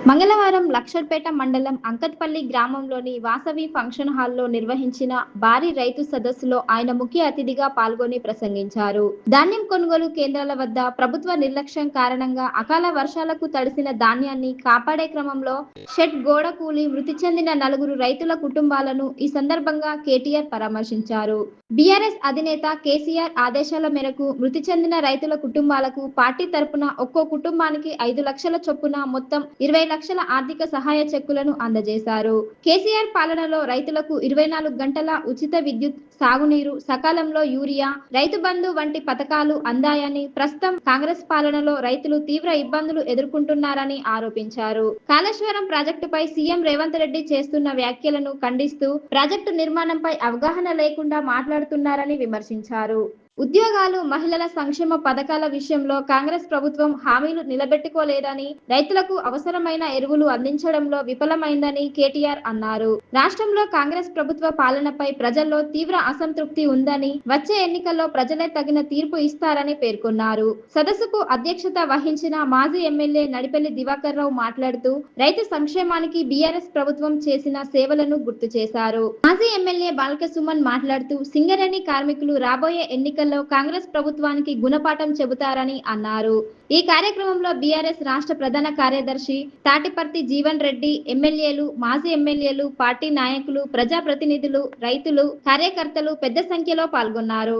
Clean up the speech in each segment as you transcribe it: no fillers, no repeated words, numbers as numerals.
మంగళవారం లక్షర్పేట మండలం అంకట్పల్లి గ్రామంలోని వాసవి ఫంక్షన్ హాల్లో నిర్వహించిన భారీ రైతు సదస్సులో ఆయన ముఖ్య అతిథిగా పాల్గొని ప్రసంగించారు. ధాన్యం కొనుగోలు కేంద్రాల వద్ద ప్రభుత్వ నిర్లక్ష్యం కారణంగా అకాల వర్షాలకు తడిసిన ధాన్యాన్ని కాపాడే క్రమంలో షెడ్ గోడ కూలి మృతి చెందిన 4 రైతుల కుటుంబాలను ఈ సందర్భంగా కేటీఆర్ పరామర్శించారు. బీఆర్ఎస్ అధినేత కేసీఆర్ ఆదేశాల మేరకు మృతి చెందిన రైతుల కుటుంబాలకు పార్టీ తరపున ఒక్కో కుటుంబానికి 5 లక్షల చొప్పున మొత్తం 20 లక్షల ఆర్థిక సహాయ చెక్కులను అందజేశారు. కేసీఆర్ పాలనలో రైతులకు 24 గంటల ఉచిత విద్యుత్, సాగునీరు, సకాలంలో యూరియా, రైతు బంధు వంటి పథకాలు అందాయని, ప్రస్తుతం కాంగ్రెస్ పాలనలో రైతులు తీవ్ర ఇబ్బందులు ఎదుర్కొంటున్నారని ఆరోపించారు. కాళేశ్వరం ప్రాజెక్టుపై సీఎం రేవంత్ రెడ్డి చేస్తున్న వ్యాఖ్యలను ఖండిస్తూ ప్రాజెక్టు నిర్మాణంపై అవగాహన లేకుండా మాట్లాడుతున్నారని విమర్శించారు. ఉద్యోగాలు, మహిళల సంక్షేమ పథకాల విషయంలో కాంగ్రెస్ ప్రభుత్వం హామీలు నిలబెట్టుకోలేదని, రైతులకు అవసరమైన ఎరువులు అందించడంలో విఫలమైందని కేటీఆర్ అన్నారు. రాష్ట్రంలో కాంగ్రెస్ ప్రభుత్వ పాలనపై ప్రజల్లో తీవ్ర అసంతృప్తి ఉందని, వచ్చే ఎన్నికల్లో ప్రజలే తగిన తీర్పు ఇస్తారని పేర్కొన్నారు. సదస్సుకు అధ్యక్షత వహించిన మాజీ ఎమ్మెల్యే నడిపెల్లి దివాకర్ రావు మాట్లాడుతూ రైతు సంక్షేమానికి బీఆర్ఎస్ ప్రభుత్వం చేసిన సేవలను గుర్తు చేశారు. మాజీ ఎమ్మెల్యే బాల్క సుమన్ మాట్లాడుతూ సింగరేణి కార్మికులు రాబోయే ఎన్నికల్లో కాంగ్రెస్ ప్రభుత్వానికి గుణపాఠం చెబుతారని అన్నారు. ఈ కార్యక్రమంలో బీఆర్ఎస్ రాష్ట్ర ప్రధాన కార్యదర్శి తాటిపర్తి జీవన్ రెడ్డి, ఎమ్మెల్యేలు, మాజీ ఎమ్మెల్యేలు, పార్టీ నాయకులు, ప్రజాప్రతినిధులు, రైతులు, కార్యకర్తలు పెద్ద సంఖ్యలో పాల్గొన్నారు.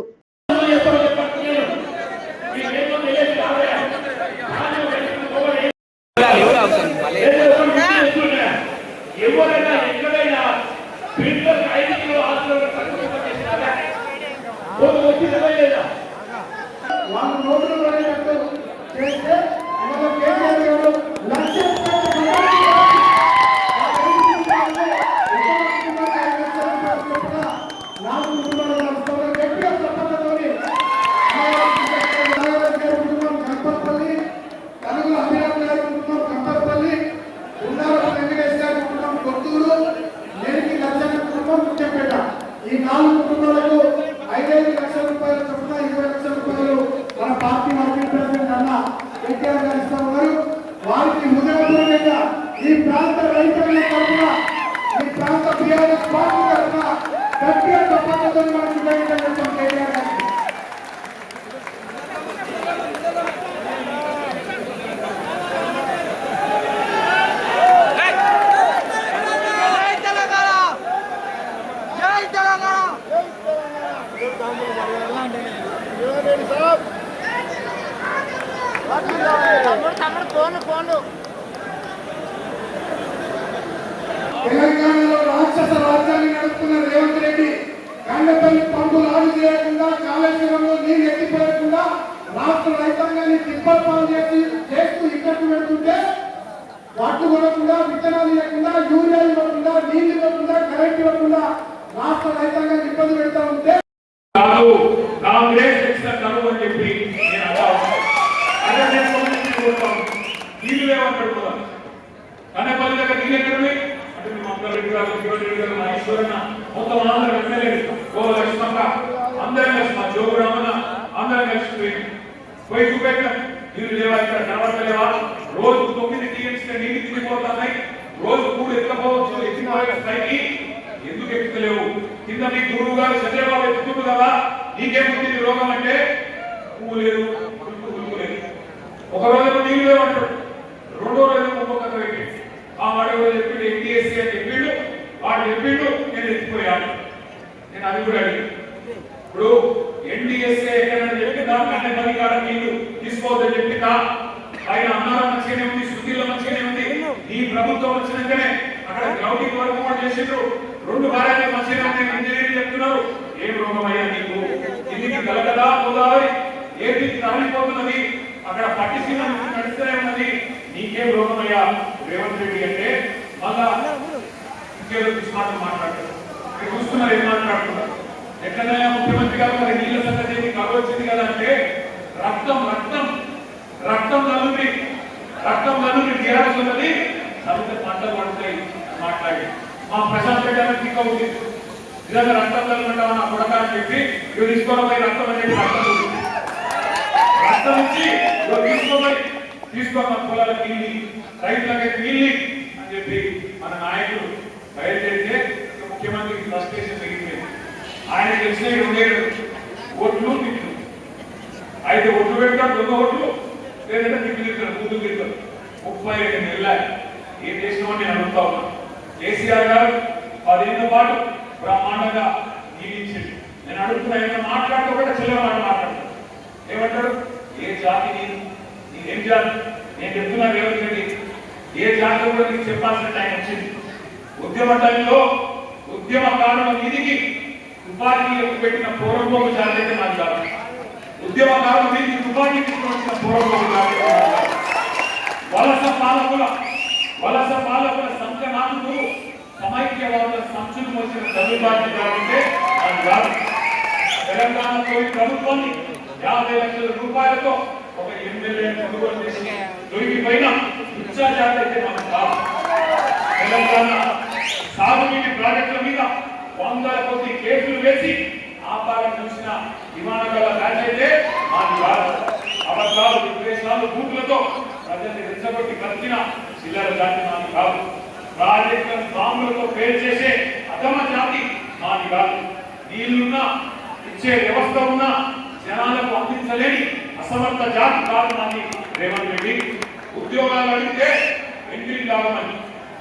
ఈ 4 కుటుంబాలకు 5 లక్షల రూపాయల చొప్పున 20 లక్షల రూపాయలు మన పార్టీ వర్కింగ్ ప్రెసిడెంట్ అన్న కేటీఆర్ గారు ఇస్తా ఉన్నారు. వారికి హృదయపూర్వకంగా ఈ ప్రాంత రైతుల తరఫున, ఈ ప్రాంత బీఆర్ఎస్ పార్టీ తరఫున గట్టిగా చప్పట్లతో మనకు కేటీఆర్ గారికి తెలంగాణలో రాక్షస రాజ్యాన్ని నడుపుతున్న రేవంత్ రెడ్డి కండపల్లి పంపు లాగు చేయకుండా, కాళేశ్వరంలో నీళ్లు ఎత్తిపోయకుండా రాష్ట్ర రైతాంగాన్ని తిప్పల పాలు చేస్తూ ఇక్కడికి పెడుతుంటే వాటి కొనకుండా, విత్తనాలు ఇవ్వకుండా, యూరియా ఇవ్వకుండా, నీళ్లు ఇవ్వకుండా, కరెంట్ ఇవ్వకుండా రాష్ట్ర రైతాంగాన్ని ఇబ్బంది పెడతా ఉంటే కాంగ్రెస్ కరువు అని చెప్పి నీళ్ళు లేవనుకుంటున్నాను. కన్నపల్లి దగ్గర నీళ్ళు ఎక్కడవి అంటే రెడ్డి గారు, శివరెడ్డి గారు, మహేశ్వరన్న, మొత్తం అందరూ ఎమ్మెల్యేలు, గోవ లక్ష్మక్క, అందరం కలిసి మా జోగు రామన్న అందరం కలిసి పోయి చూపెట్టాం. నీళ్ళు లేవా, ఇక్కడ కనబడలేవా? రోజు 9 టీఎంసీ నీళ్ళు తిరిగిపోతున్నాయి. రోజు 3 ఎత్తుకపోవచ్చు. ఎత్తిన స్థాయికి ఎందుకు ఎక్కుతలేవు? కింద మీ గురువు గారు చంద్రబాబు ఎత్తుకుంటు కదా, నీకేముంది రోగం అంటే పువ్వు లేదు, ఉలుపు లేదు. ఒక రోజు నీళ్ళు లేవంటాడు, రెండో రోజు ఒక్కొక్క పెట్టి ఆ వాడు చెప్పిండు ఎన్టీఎస్సీ అని చెప్పిండు, వాడు చెప్పిండు, నేను ఎత్తిపోయాను. నేను అది కూడా అడిగి ఇప్పుడు ఎన్టీఎస్సీ ఎక్కడని చెప్పిందా, కన్నెపల్లి కాడ నీళ్లు తీసుకోవద్దని చెప్పిందా? ఆయన అన్నారం మంచిగానే ఉంది, శుద్ధిలో మంచిగానే ఉంది. ఈ ప్రభుత్వం వచ్చినాకనే అక్కడ గ్రౌండింగ్ వరకు కూడా చేసిండ్రు. 2 వారాలు మంచిగానే ఉన్నాయి, ఇంజనీరింగ్ చెప్తున్నారు. ఏం రోగం అయ్యా నీకు? ఇది గలగదా గోదావరి ఏపీ తరలిపోతున్నది, అక్కడ పట్టిసీమ నడుస్తూనే ఉన్నది. నీకేం రోగం అయ్యా రేవంత్ రెడ్డి అంటే మళ్ళా ఇంకేదో మాటలు మాట్లాడతారు. ఇక్కడ చూస్తున్నారు ఏం మాట్లాడుతున్నారు. ఎక్కడైనా ముఖ్యమంత్రి గారు మరి నీళ్ళ సంగతి కరువు వచ్చింది కదా అంటే రక్తం రక్తం రక్తం నలుగురి టీఆర్ఎస్ ఉన్నది, చదివితే పంటలు పడుతాయి మాట్లాడి మా ప్రశాంత్ రెడ్డి టిక్ అవుతుంది. నిజంగా రక్తం కలుగుంటామా నా కొడక అని చెప్పి ఇవి తీసుకోవడం రక్తం అనేది రక్తం నుంచి తీసుకోబడి తీసుకున్న పొలాలకు ఇల్లి, రైతులకైతే ఇల్లి అని చెప్పి మన నాయకుడు బయలుదేరితే ముఖ్యమంత్రికి ఫ్రస్ట్రేషన్ పెరిగిపోయింది. ఆయన తెలిసిన 2 ఓట్లు తిట్లు, అయితే ఓట్లు పెడతాడు దొంగ ఓట్లు, లేదంటే తిట్లు తిరుగుతాడు, ముందుకు తిరుగుతాడు. 32 నెలలు ఏం చేసినామని నేను అడుగుతా ఉన్నా. కేసీఆర్ గారు 10 ఏళ్ల పాటు బ్రహ్మాండంగా జీవించింది. నేను అడుగుతున్నా, ఏమైనా మాట్లాడుతూ కూడా చెల్లె మాట మాట్లాడతాడు. ఏమంటాడు? ఏ జాతి నీదేం జాతి? నేను చెప్తున్నా రేవంత్ రెడ్డి, ఏ జాతి కూడా నీకు చెప్పాల్సిన టైం వచ్చింది. ఉద్యమ టైంలో ఉద్యమకారుల మీదికి తుపాకీలకు పెట్టిన పూర్వభోగ జాతి అయితే నాకు కాదు. ఉద్యమకారుల మీదికి తుపాకీ తీసుకొచ్చిన పూర్వభోగ జాతి వలస పాలకుల సంకనాథుడు సమైక్యవాదుల సంచులు మోసిన తల్లిబాటు కాబట్టి అది కాదు. తెలంగాణ ప్రభుత్వాన్ని 50 లక్షల రూపాయలతో ఒక ఎమ్మెల్యేని కొనుగోలు చేసి దొరికిపోయిన ఉత్సాహ జాతి అయితే మనం కాదు. తెలంగాణ సాగునీటి ప్రాజెక్టుల మీద 100ల కొద్ది కేసులు వేసి ఆపాలని చూసిన విమానగల బ్యాచ్ అయితే మాది కాదు. అబద్ధాలు, విద్వేషాలు, బూతులతో ప్రజల్ని రెచ్చగొట్టి బతికిన చిల్లర జాతి మాది కాదు. ప్రాజెక్టులను బాంబులతో పేరు చేసే అధమ జాతి మాది కాదు. నీళ్లున్నా ఇచ్చే వ్యవస్థ ఉన్నా జనాలకు అందించలేని అసమర్థ జాతి కాదు మాది రేవంత్ రెడ్డి. ఉద్యోగాలు అడిగితే ఎంట్రీ లాగమని,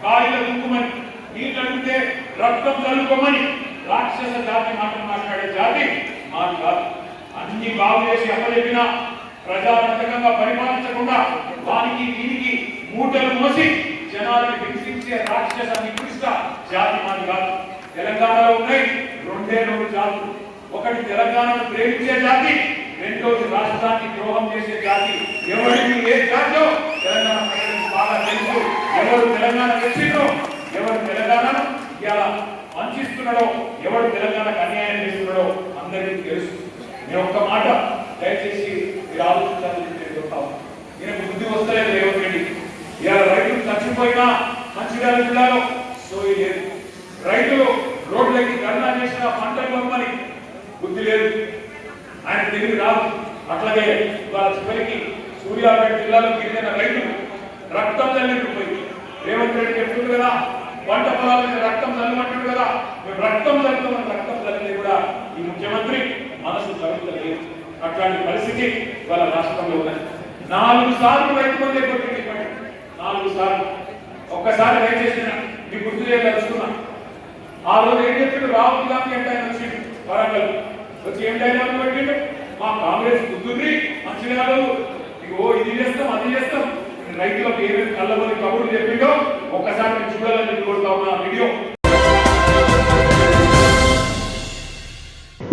కాయలు దుక్కుమని, నీళ్ళు అడిగితే రక్తం చల్లుకోమని రాక్షస జాతి మాటలు మాట్లాడే జాతి మాది కాదు. అన్ని బాగు చేసి అప్పచెప్పిన ప్రజారంజకంగా పరిపాలించకుండా వానికి దీనికి మూటలు మోసి జనాలను హింసించే రాక్షస నికృష్ట జాతి మాది కాదు. తెలంగాణలో ఉన్నాయి 2 జాతులు. ఒకటి తెలంగాణను ప్రేమించే జాతి, రెండోది రాష్ట్రానికి ద్రోహం చేసే జాతి. ఎవరికి ఏ జాతిలో తెలంగాణ ప్రజలకు బాగా తెలుసు. ఎవరు తెలంగాణ తెచ్చిండ్రో, ఎవరు తెలంగాణను ఇలా వంచిస్తున్నాడో, ఎవరు తెలంగాణకు అన్యాయం చేస్తున్నాడో అందరికీ తెలుసు. నేను ఒక్క మాట దయచేసి మీరు ఆలోచించాలని చెప్తాను. నేను బుద్ధి వస్తలేదు రేవంత్ రెడ్డి. ఇలా రైతులు చచ్చిపోయినా మంచిర్యాల జిల్లాలో సోయి లేదు. రైతులు రోడ్లకి ధర్నా చేసిన పంటలు కొమ్మని బుద్ధి లేదు. ఆయన తెలివి రాదు. అట్లాగే వాళ్ళ చివరికి సూర్యాపేట జిల్లాలో గిరిజన రైతులు రక్తం చల్లిపోయి రేవంత్ రెడ్డి చెప్తుంది కదా, పంట పొలాల మీద రక్తం చల్లమంటుంది కదా, మేము రక్తం చల్లుతామని రక్తం చల్లితే కూడా ఈ ముఖ్యమంత్రి మనసు చదువుతలేదు. అట్లాంటి పరిస్థితి వాళ్ళ రాష్ట్రంలో ఉన్నది. 4 సార్లు రైతు బంధు కొట్టింది. 4 సార్లు. ఒక్కసారి దయచేసి మీ గుర్తు చేయదలుచుకున్నా. ఆ రోజు ఏం చెప్పాడు? రాహుల్ గాంధీ అంటే ఆయన వచ్చి వరంగల్ వచ్చి ఏం డైలాగ్ పెట్టిండు? మా కాంగ్రెస్ గుర్తుంది మంచిగా ఇగో ఇది చేస్తాం అది చేస్తాం, రైతులకు ఏమేమి కళ్ళబోని కబుర్లు చెప్పిండో ఒక్కసారి నేను చూడాలని కోరుతా ఉన్నా వీడియో.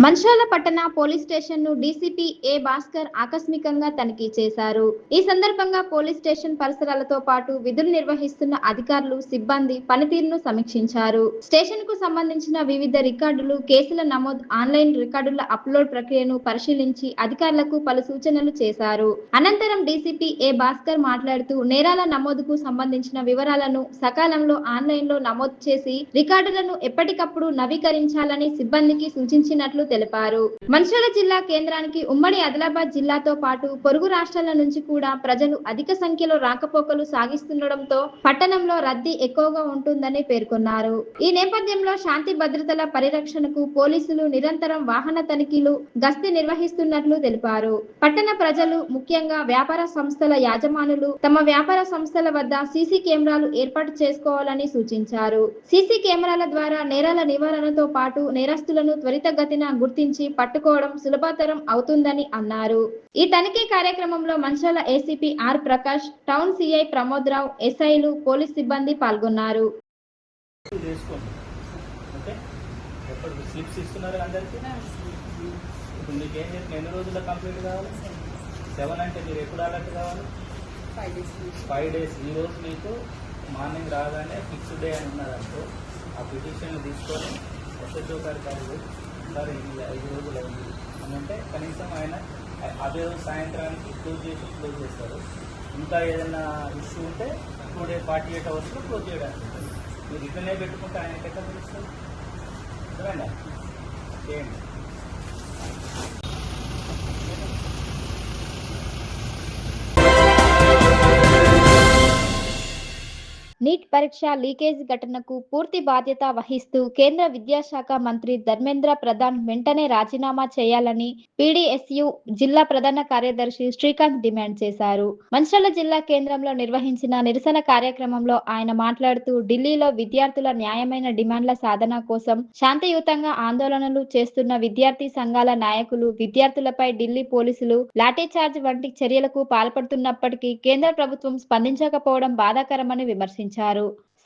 మంచిర్యాల పట్టణ పోలీస్ స్టేషన్ ను డీసీపీ ఏ భాస్కర్ ఆకస్మికంగా తనిఖీ చేశారు. ఈ సందర్భంగా పోలీస్ స్టేషన్ పరిసరాలతో పాటు విధులు నిర్వహిస్తున్న అధికారులు, సిబ్బంది పనితీరును సమీక్షించారు. స్టేషన్ కు సంబంధించిన వివిధ రికార్డులు, కేసుల నమోదు, ఆన్లైన్ రికార్డుల అప్లోడ్ ప్రక్రియను పరిశీలించి అధికారులకు పలు సూచనలు చేశారు. అనంతరం డీసీపీ ఏ భాస్కర్ మాట్లాడుతూ నేరాల నమోదుకు సంబంధించిన వివరాలను సకాలంలో ఆన్లైన్ లో నమోదు చేసి రికార్డులను ఎప్పటికప్పుడు నవీకరించాలని సిబ్బందికి సూచించినట్లు తెలిపారు. మంచిర్యాల జిల్లా కేంద్రానికి ఉమ్మడి ఆదిలాబాద్ జిల్లాతో పాటు పొరుగు రాష్ట్రాల నుంచి కూడా ప్రజలు అధిక సంఖ్యలో రాకపోకలు సాగిస్తుండటంతో పట్టణంలో రద్దీ ఎక్కువగా ఉంటుందని పేర్కొన్నారు. ఈ నేపథ్యంలో శాంతి భద్రతల పరిరక్షణకు పోలీసులు నిరంతరం వాహన తనిఖీలు, గస్తీ నిర్వహిస్తున్నట్లు తెలిపారు. పట్టణ ప్రజలు, ముఖ్యంగా వ్యాపార సంస్థల యాజమానులు తమ వ్యాపార సంస్థల వద్ద సీసీ కెమెరాలు ఏర్పాటు చేసుకోవాలని సూచించారు. సీసీ కెమెరాల ద్వారా నేరాల నివారణతో పాటు నేరస్తులను త్వరితగతిన గుర్తించి పట్టుకోవడం సులభతరం అవుతుందని అన్నారు. ఈ తనిఖీ కార్యక్రమంలో Mancherial ACP R Prakash, town CI Pramod Rao, ఎస్ఐలు, పోలీస్ సిబ్బంది పాల్గొన్నారు. ఎన్ని రోజుల కంప్లీట్ కావాలి? 7 అంటే మీరు ఎప్పుడు అలర్ట్ కావాలి? 5 days. ఈ రోజు మీకు మార్నింగ్ రాగానే ఫిక్స్డ్ డే అని ఉన్నదంటూ ఆ పిటిషన్ తీసుకొని ఎస్హెచ్ఓ గారికి సార్ 5 రోజులు అయింది అని అంటే కనీసం ఆయన అదే రోజు సాయంత్రానికి క్లోజ్ చేస్తారు. ఇంకా ఏదైనా ఇష్యూ ఉంటే 48 అవర్స్లో క్లోజ్ చేయడానికి ఉంటుంది. మీరు ఇట్లనే పెట్టుకుంటే ఆయనకి ఎక్కడ తెలుస్తుంది? అర్థమైందా? చేయండి. నీట్ పరీక్ష లీకేజ్ ఘటనకు పూర్తి బాధ్యత వహిస్తూ కేంద్ర విద్యాశాఖ మంత్రి ధర్మేంద్ర ప్రధాన్ వెంటనే రాజీనామా చేయాలని పీడీఎస్యు జిల్లా ప్రధాన కార్యదర్శి శ్రీకాంత్ డిమాండ్ చేశారు. మంచిర్యాల జిల్లా కేంద్రంలో నిర్వహించిన నిరసన కార్యక్రమంలో ఆయన మాట్లాడుతూ ఢిల్లీలో విద్యార్థుల న్యాయమైన డిమాండ్ల సాధన కోసం శాంతియుతంగా ఆందోళనలు చేస్తున్న విద్యార్థి సంఘాల నాయకులు విద్యార్థులపై ఢిల్లీ పోలీసులు లాఠీచార్జ్ వంటి చర్యలకు పాల్పడుతున్నప్పటికీ కేంద్ర ప్రభుత్వం స్పందించకపోవడం బాధాకరమని విమర్శించారు.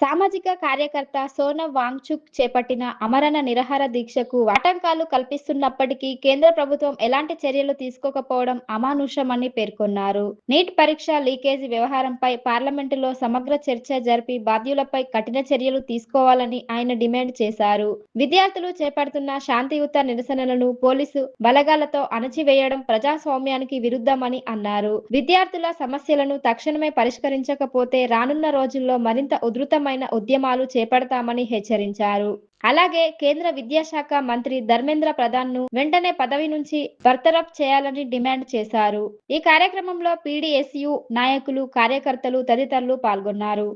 సామాజిక కార్యకర్త సోనమ్ వాంగ్చుక్ చేపట్టిన అమరణ నిరాహార దీక్షకు ఆటంకాలు కల్పిస్తున్నప్పటికీ కేంద్ర ప్రభుత్వం ఎలాంటి చర్యలు తీసుకోకపోవడం అమానుషమని పేర్కొన్నారు. నీట్ పరీక్ష లీకేజీ వ్యవహారంపై పార్లమెంటులో సమగ్ర చర్చ జరిపి బాధ్యులపై కఠిన చర్యలు తీసుకోవాలని ఆయన డిమాండ్ చేశారు. విద్యార్థులు చేపడుతున్న శాంతియుత నిరసనలను పోలీసు బలగాలతో అణచివేయడం ప్రజాస్వామ్యానికి విరుద్ధమని అన్నారు. విద్యార్థుల సమస్యలను తక్షణమే పరిష్కరించకపోతే రానున్న రోజుల్లో మరింత ఉధృతమైన ఉద్యమాలు చేపడతామని హెచ్చరించారు. అలాగే కేంద్ర విద్యాశాఖ మంత్రి ధర్మేంద్ర ప్రధాన్ ను వెంటనే పదవి నుంచి బర్తరఫ్ చేయాలని డిమాండ్ చేశారు. ఈ కార్యక్రమంలో పీడీఎస్యు నాయకులు, కార్యకర్తలు తదితరులు పాల్గొన్నారు.